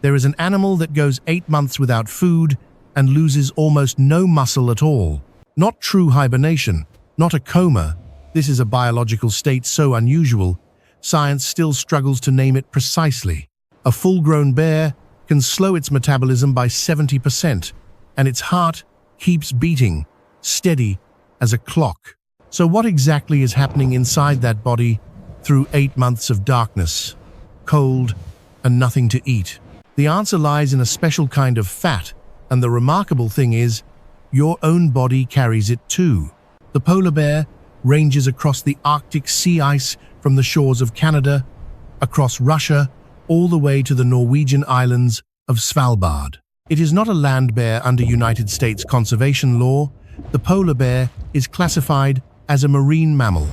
There is an animal that goes 8 months without food and loses almost no muscle at all. Not true hibernation, not a coma. This is a biological state so unusual, science still struggles to name it precisely. A full-grown bear can slow its metabolism by 70%, and its heart keeps beating, steady as a clock. So what exactly is happening inside that body through 8 months of darkness, cold, and nothing to eat? The answer lies in a special kind of fat, and the remarkable thing is, your own body carries it too. The polar bear ranges across the Arctic sea ice from the shores of Canada, across Russia, all the way to the Norwegian islands of Svalbard. It is not a land bear under United States conservation law. The polar bear is classified as a marine mammal,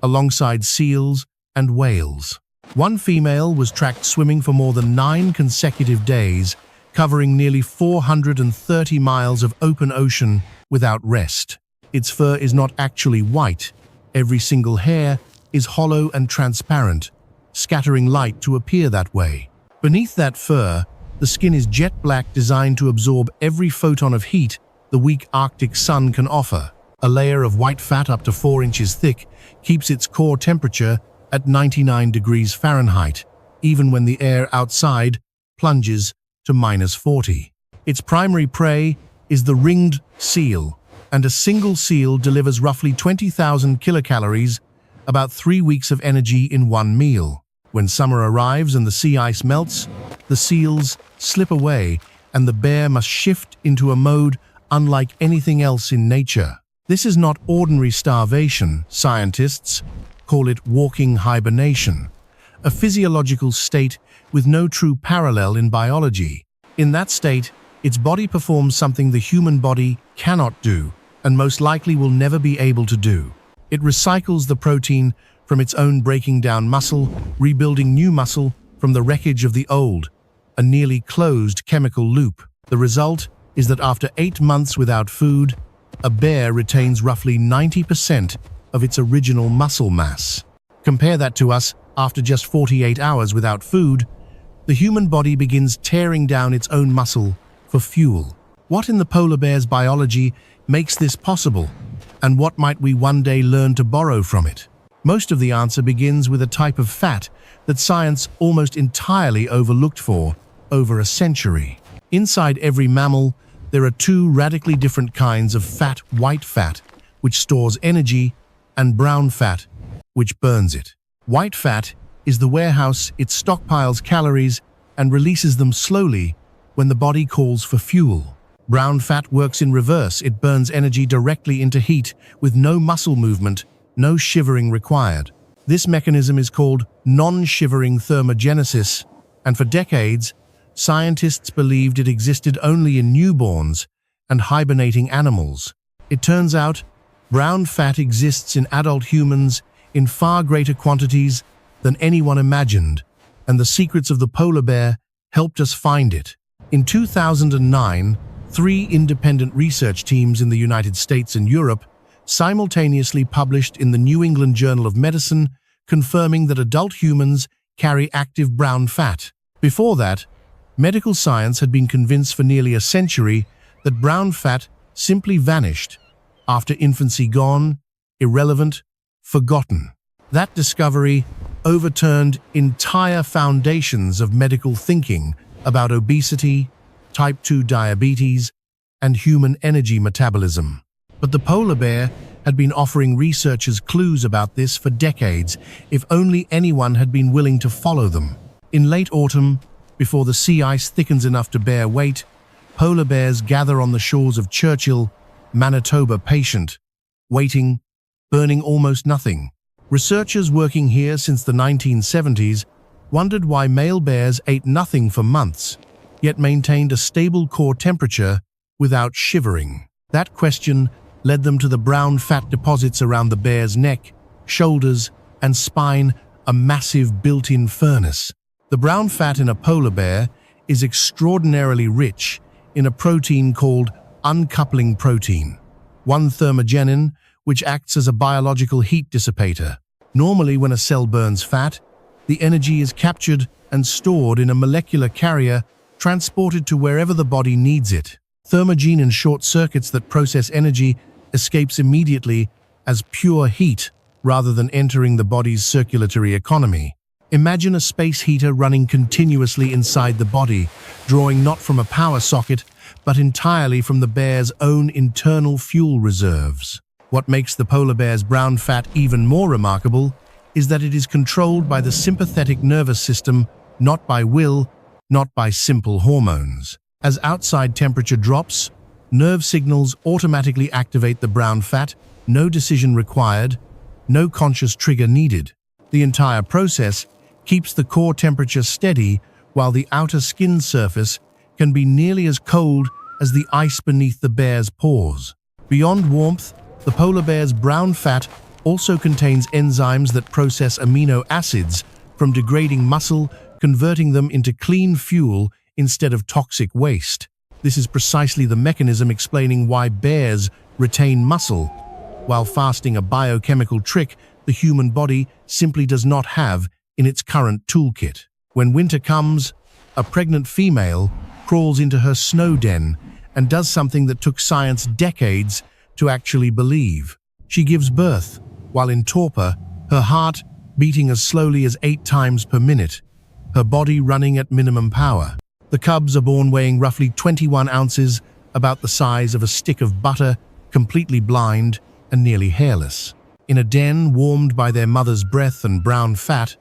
alongside seals and whales. One female was tracked swimming for more than 9 consecutive days, covering nearly 430 miles of open ocean without rest. Its fur is not actually white. Every single hair is hollow and transparent, scattering light to appear that way. Beneath that fur, the skin is jet black, designed to absorb every photon of heat the weak Arctic sun can offer. A layer of white fat up to 4 inches thick keeps its core temperature at 99 degrees Fahrenheit, even when the air outside plunges to -40. Its primary prey is the ringed seal, and a single seal delivers roughly 20,000 kilocalories, about 3 weeks of energy in one meal. When summer arrives and the sea ice melts, the seals slip away, and the bear must shift into a mode unlike anything else in nature. This is not ordinary starvation. Scientists call it walking hibernation, a physiological state with no true parallel in biology. In that state, its body performs something the human body cannot do, and most likely will never be able to do. It recycles the protein from its own breaking down muscle, rebuilding new muscle from the wreckage of the old, a nearly closed chemical loop. The result is that after 8 months without food, a bear retains roughly 90% of its original muscle mass. Compare that to us. After just 48 hours without food, the human body begins tearing down its own muscle for fuel. What in the polar bear's biology makes this possible, and what might we one day learn to borrow from it? Most of the answer begins with a type of fat that science almost entirely overlooked for over a century. Inside every mammal, there are 2 radically different kinds of fat: white fat, which stores energy, and brown fat, which burns it. White fat is the warehouse. It stockpiles calories and releases them slowly when the body calls for fuel. Brown fat works in reverse. It burns energy directly into heat with no muscle movement, no shivering required. This mechanism is called non-shivering thermogenesis, and for decades, scientists believed it existed only in newborns and hibernating animals. It turns out, brown fat exists in adult humans in far greater quantities than anyone imagined, and the secrets of the polar bear helped us find it. In 2009, 3 independent research teams in the United States and Europe simultaneously published in the New England Journal of Medicine, confirming that adult humans carry active brown fat. Before that, medical science had been convinced for nearly a century that brown fat simply vanished after infancy, gone, irrelevant, forgotten. That discovery overturned entire foundations of medical thinking about obesity, type 2 diabetes, and human energy metabolism. But the polar bear had been offering researchers clues about this for decades, if only anyone had been willing to follow them. In late autumn, before the sea ice thickens enough to bear weight, polar bears gather on the shores of Churchill, Manitoba, patient, waiting, burning almost nothing. Researchers working here since the 1970s wondered why male bears ate nothing for months, yet maintained a stable core temperature without shivering. That question led them to the brown fat deposits around the bear's neck, shoulders, and spine, a massive built-in furnace. The brown fat in a polar bear is extraordinarily rich in a protein called uncoupling protein, 1-thermogenin, which acts as a biological heat dissipator. Normally, when a cell burns fat, the energy is captured and stored in a molecular carrier transported to wherever the body needs it. Thermogen and short circuits that process energy escapes immediately as pure heat rather than entering the body's circulatory economy. Imagine a space heater running continuously inside the body, drawing not from a power socket, but entirely from the bear's own internal fuel reserves. What makes the polar bear's brown fat even more remarkable is that it is controlled by the sympathetic nervous system, not by will, not by simple hormones. As outside temperature drops, nerve signals automatically activate the brown fat, no decision required, no conscious trigger needed. The entire process keeps the core temperature steady while the outer skin surface can be nearly as cold as the ice beneath the bear's paws. Beyond warmth, the polar bear's brown fat also contains enzymes that process amino acids from degrading muscle, converting them into clean fuel instead of toxic waste. This is precisely the mechanism explaining why bears retain muscle, while fasting a biochemical trick the human body simply does not have in its current toolkit. When winter comes, a pregnant female crawls into her snow den and does something that took science decades to actually believe. She gives birth, while in torpor, her heart beating as slowly as 8 times per minute, her body running at minimum power. The cubs are born weighing roughly 21 ounces, about the size of a stick of butter, completely blind and nearly hairless. In a den warmed by their mother's breath and brown fat,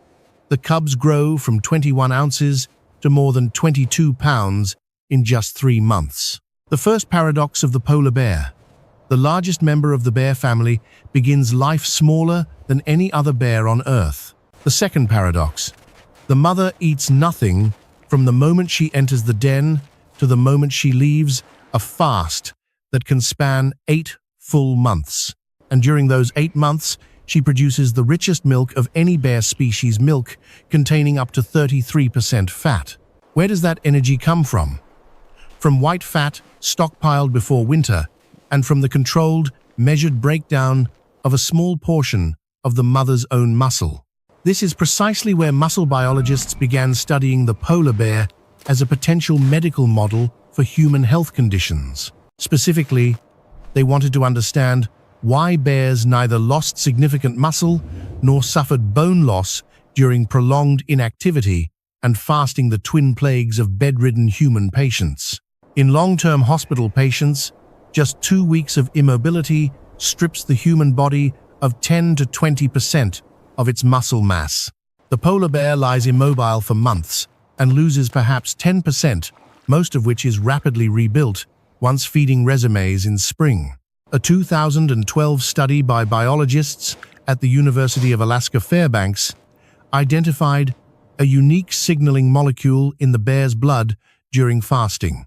the cubs grow from 21 ounces to more than 22 pounds in just 3 months. The first paradox of the polar bear. The largest member of the bear family begins life smaller than any other bear on Earth. The second paradox. The mother eats nothing from the moment she enters the den to the moment she leaves, a fast that can span 8 full months. And during those 8 months, she produces the richest milk of any bear species, milk containing up to 33% fat. Where does that energy come from? From white fat stockpiled before winter, and from the controlled, measured breakdown of a small portion of the mother's own muscle. This is precisely where muscle biologists began studying the polar bear as a potential medical model for human health conditions. Specifically, they wanted to understand why bears neither lost significant muscle nor suffered bone loss during prolonged inactivity and fasting, the twin plagues of bedridden human patients. In long-term hospital patients, just 2 weeks of immobility strips the human body of 10 to 20% of its muscle mass. The polar bear lies immobile for months and loses perhaps 10%, most of which is rapidly rebuilt once feeding resumes in spring. A 2012 study by biologists at the University of Alaska Fairbanks identified a unique signaling molecule in the bear's blood during fasting,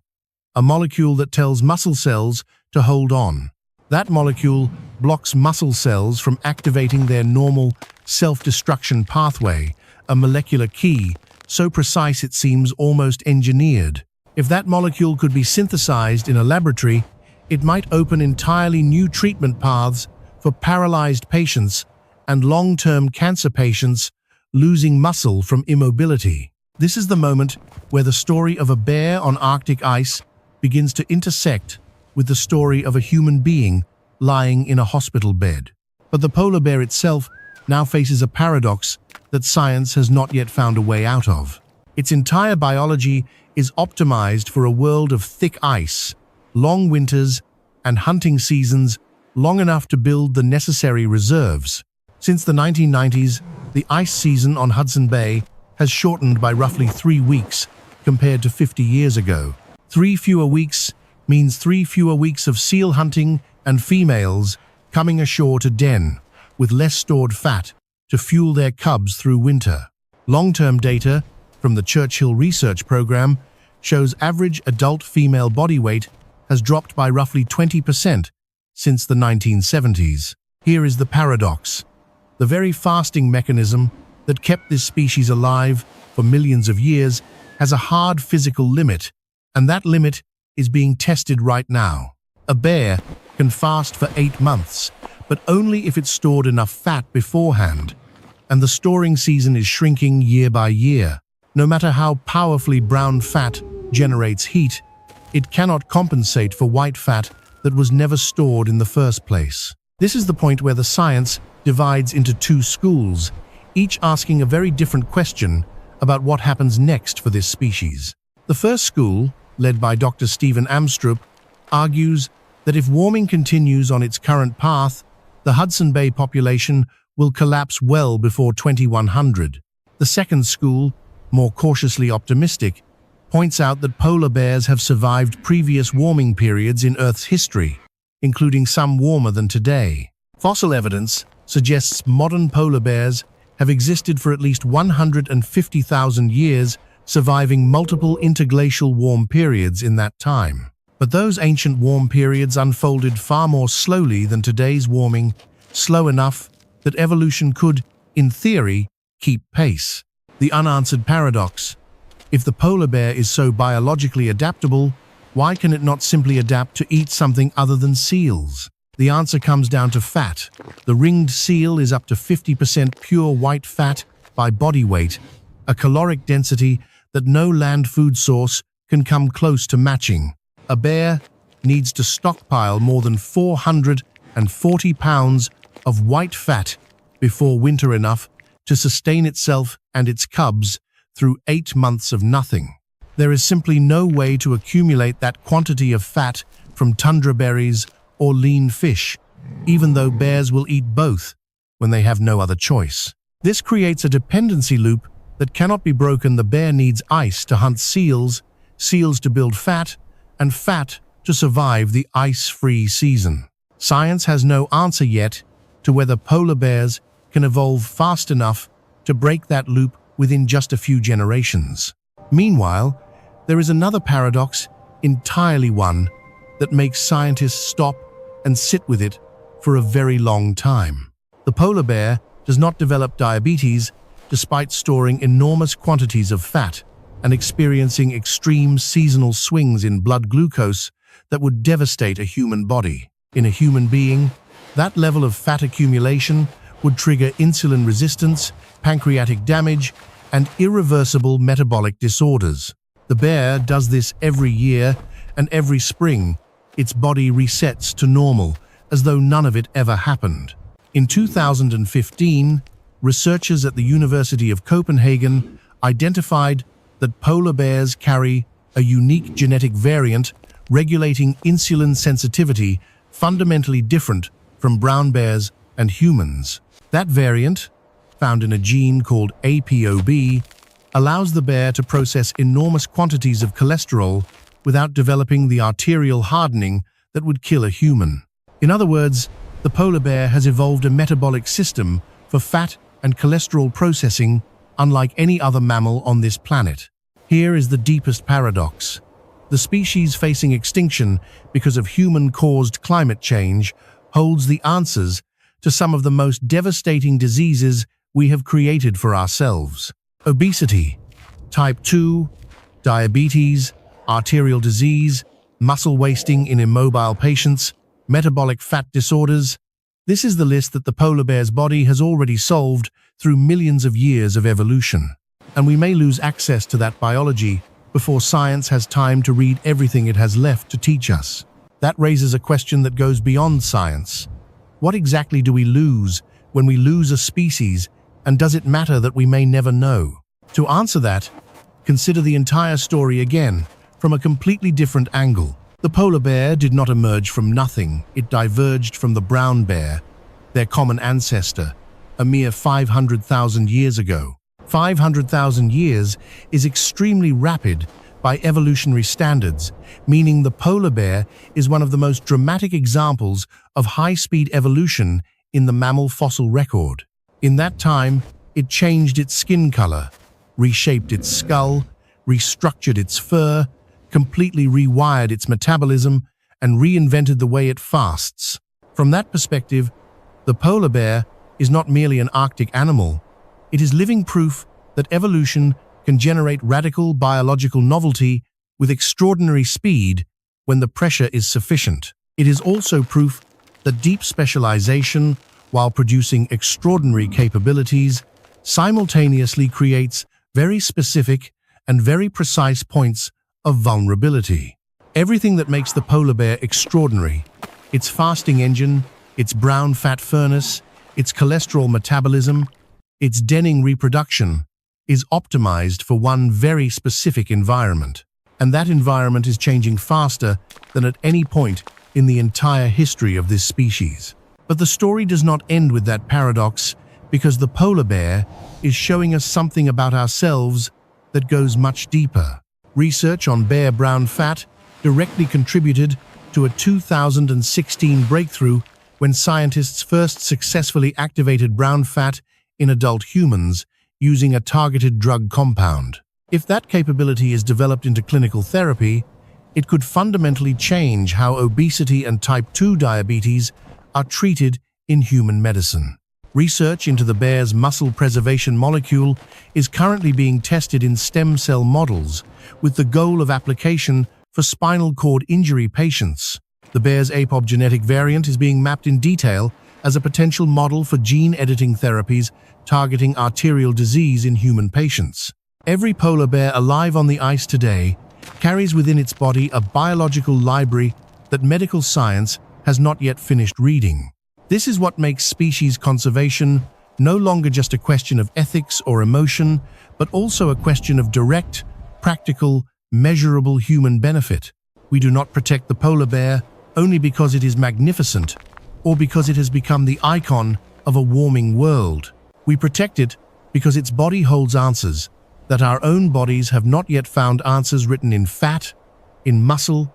a molecule that tells muscle cells to hold on. That molecule blocks muscle cells from activating their normal self-destruction pathway, a molecular key so precise it seems almost engineered. If that molecule could be synthesized in a laboratory, it might open entirely new treatment paths for paralyzed patients and long-term cancer patients losing muscle from immobility. This is the moment where the story of a bear on Arctic ice begins to intersect with the story of a human being lying in a hospital bed. But the polar bear itself now faces a paradox that science has not yet found a way out of. Its entire biology is optimized for a world of thick ice, long winters, and hunting seasons long enough to build the necessary reserves. Since the 1990s, the ice season on Hudson Bay has shortened by roughly 3 weeks compared to 50 years ago. 3 fewer weeks means 3 fewer weeks of seal hunting and females coming ashore to den with less stored fat to fuel their cubs through winter. Long-term data from the Churchill Research Program shows average adult female body weight has dropped by roughly 20% since the 1970s. Here is the paradox. The very fasting mechanism that kept this species alive for millions of years has a hard physical limit, and that limit is being tested right now. A bear can fast for 8 months, but only if it's stored enough fat beforehand, and the storing season is shrinking year by year. No matter how powerfully brown fat generates heat, it cannot compensate for white fat that was never stored in the first place. This is the point where the science divides into two schools, each asking a very different question about what happens next for this species. The first school, led by Dr. Stephen Amstrup, argues that if warming continues on its current path, the Hudson Bay population will collapse well before 2100. The second school, more cautiously optimistic, points out that polar bears have survived previous warming periods in Earth's history, including some warmer than today. Fossil evidence suggests modern polar bears have existed for at least 150,000 years, surviving multiple interglacial warm periods in that time. But those ancient warm periods unfolded far more slowly than today's warming, slow enough that evolution could, in theory, keep pace. The unanswered paradox: if the polar bear is so biologically adaptable, why can it not simply adapt to eat something other than seals? The answer comes down to fat. The ringed seal is up to 50% pure white fat by body weight, a caloric density that no land food source can come close to matching. A bear needs to stockpile more than 440 pounds of white fat before winter enough to sustain itself and its cubs through 8 months of nothing. There is simply no way to accumulate that quantity of fat from tundra berries or lean fish, even though bears will eat both when they have no other choice. This creates a dependency loop that cannot be broken. The bear needs ice to hunt seals, seals to build fat, and fat to survive the ice-free season. Science has no answer yet to whether polar bears can evolve fast enough to break that loop within just a few generations. Meanwhile, there is another paradox, entirely one that makes scientists stop and sit with it for a very long time. The polar bear does not develop diabetes despite storing enormous quantities of fat and experiencing extreme seasonal swings in blood glucose that would devastate a human body. In a human being, that level of fat accumulation would trigger insulin resistance, pancreatic damage, and irreversible metabolic disorders. The bear does this every year, and every spring, its body resets to normal, as though none of it ever happened. In 2015, researchers at the University of Copenhagen identified that polar bears carry a unique genetic variant regulating insulin sensitivity fundamentally different from brown bears and humans. That variant, found in a gene called APOB, allows the bear to process enormous quantities of cholesterol without developing the arterial hardening that would kill a human. In other words, the polar bear has evolved a metabolic system for fat and cholesterol processing unlike any other mammal on this planet. Here is the deepest paradox. The species facing extinction because of human-caused climate change holds the answers to some of the most devastating diseases we have created for ourselves. Obesity, type 2, diabetes, arterial disease, muscle wasting in immobile patients, metabolic fat disorders. This is the list that the polar bear's body has already solved through millions of years of evolution. And we may lose access to that biology before science has time to read everything it has left to teach us. That raises a question that goes beyond science. What exactly do we lose when we lose a species, and does it matter that we may never know? To answer that, consider the entire story again, from a completely different angle. The polar bear did not emerge from nothing. It diverged from the brown bear, their common ancestor, a mere 500,000 years ago. 500,000 years is extremely rapid by evolutionary standards, meaning the polar bear is one of the most dramatic examples of high-speed evolution in the mammal fossil record. In that time, it changed its skin color, reshaped its skull, restructured its fur, completely rewired its metabolism, and reinvented the way it fasts. From that perspective, the polar bear is not merely an Arctic animal. It is living proof that evolution can generate radical biological novelty with extraordinary speed when the pressure is sufficient. It is also proof that deep specialization, while producing extraordinary capabilities, simultaneously creates very specific and very precise points of vulnerability. Everything that makes the polar bear extraordinary, its fasting engine, its brown fat furnace, its cholesterol metabolism, its denning reproduction, is optimized for one very specific environment. And that environment is changing faster than at any point in the entire history of this species. But the story does not end with that paradox, because the polar bear is showing us something about ourselves that goes much deeper. Research on bear brown fat directly contributed to a 2016 breakthrough when scientists first successfully activated brown fat in adult humans using a targeted drug compound. If that capability is developed into clinical therapy, it could fundamentally change how obesity and type 2 diabetes are treated in human medicine. Research into the bear's muscle preservation molecule is currently being tested in stem cell models, with the goal of application for spinal cord injury patients. The bear's APOB genetic variant is being mapped in detail as a potential model for gene editing therapies targeting arterial disease in human patients. Every polar bear alive on the ice today carries within its body a biological library that medical science has not yet finished reading. This is what makes species conservation no longer just a question of ethics or emotion, but also a question of direct, practical, measurable human benefit. We do not protect the polar bear only because it is magnificent or because it has become the icon of a warming world. We protect it because its body holds answers that our own bodies have not yet found, answers written in fat, in muscle,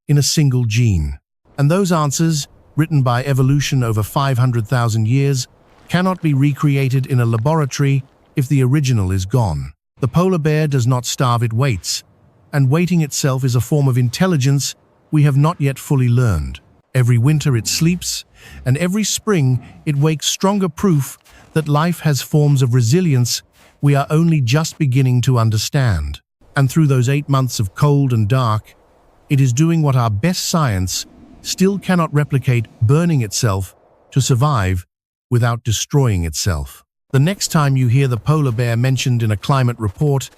in a single gene. And those answers, written by evolution over 500,000 years, cannot be recreated in a laboratory if the original is gone. The polar bear does not starve, it waits, and waiting itself is a form of intelligence we have not yet fully learned. Every winter it sleeps, and every spring it wakes stronger proof that life has forms of resilience we are only just beginning to understand. And through those 8 months of cold and dark, it is doing what our best science still cannot replicate, burning itself to survive without destroying itself. The next time you hear the polar bear mentioned in a climate report,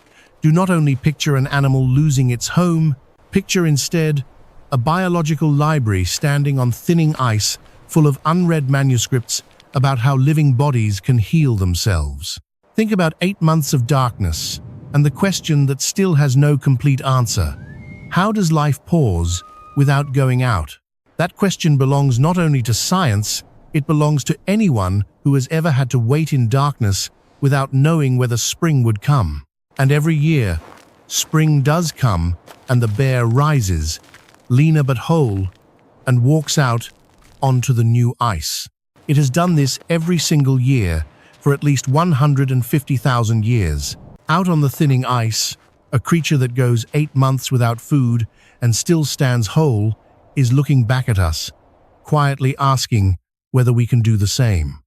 do not only picture an animal losing its home, picture instead a biological library standing on thinning ice full of unread manuscripts about how living bodies can heal themselves. Think about 8 months of darkness and the question that still has no complete answer. How does life pause without going out? That question belongs not only to science, it belongs to anyone who has ever had to wait in darkness without knowing whether spring would come. And every year, spring does come and the bear rises, leaner but whole, and walks out onto the new ice. It has done this every single year for at least 150,000 years. Out on the thinning ice, a creature that goes 8 months without food and still stands whole is looking back at us, quietly asking whether we can do the same.